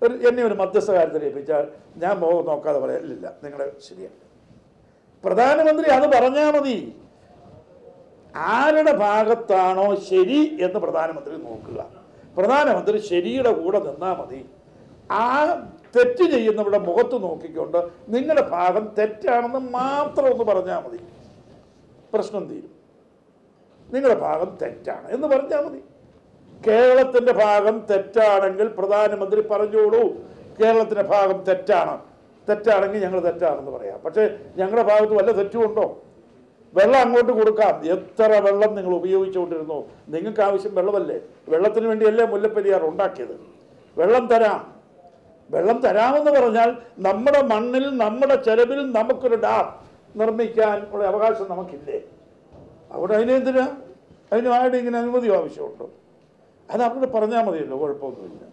എന്നെ ഒരു മധ്യസ്ഥ കാര്യത്തിൽ ഏൽപ്പിച്ചാൽ ഞാൻ മുഖം നോക്കാതെ പറയലില്ല, നിങ്ങളുടെ ശരിയാണ്. പ്രധാനമന്ത്രി അത് പറഞ്ഞാൽ മതി. ആരുടെ ഭാഗത്താണോ ശരി എന്ന് പ്രധാനമന്ത്രി നോക്കുക. പ്രധാനമന്ത്രി ശരിയുടെ കൂടെ നിന്നാൽ മതി. ആ തെറ്റ് ചെയ്യുന്നവരുടെ മുഖത്ത് നോക്കിക്കൊണ്ട് നിങ്ങളുടെ ഭാഗം തെറ്റാണെന്ന് മാത്രം ഒന്ന് പറഞ്ഞാൽ മതി, പ്രശ്നം തീരും. നിങ്ങളുടെ ഭാഗം തെറ്റാണ് എന്ന് പറഞ്ഞാൽ മതി. കേരളത്തിൻ്റെ ഭാഗം തെറ്റാണെങ്കിൽ പ്രധാനമന്ത്രി പറഞ്ഞോളൂ, കേരളത്തിൻ്റെ ഭാഗം തെറ്റാണെങ്കിൽ ഞങ്ങൾ തെറ്റാണെന്ന് പറയാം. പക്ഷേ ഞങ്ങളുടെ ഭാഗത്ത് വല്ല തെറ്റുമുണ്ടോ? വെള്ളം അങ്ങോട്ട് കൊടുക്കാം. എത്ര വെള്ളം നിങ്ങൾ ഉപയോഗിച്ചുകൊണ്ടിരുന്നു? നിങ്ങൾക്ക് ആവശ്യം വെള്ളമല്ലേ? വെള്ളത്തിന് വേണ്ടിയല്ലേ മുല്ലപ്പെരിയാർ ഉണ്ടാക്കിയത്? വെള്ളം തരാമെന്ന് പറഞ്ഞാൽ നമ്മുടെ മണ്ണിൽ നമ്മുടെ ചെലവിൽ നമുക്കൊരു ഡാം നിർമ്മിക്കാൻ ഉള്ള അവകാശം നമുക്കില്ലേ? അവിടെ അതിനെന്തിനാ? അതിന് ആരുടെ ഇങ്ങനെ അനുമതി ആവശ്യമുണ്ടോ? അത് അവിടെ പറഞ്ഞാൽ മതിയല്ലോ, കുഴപ്പമൊന്നുമില്ല.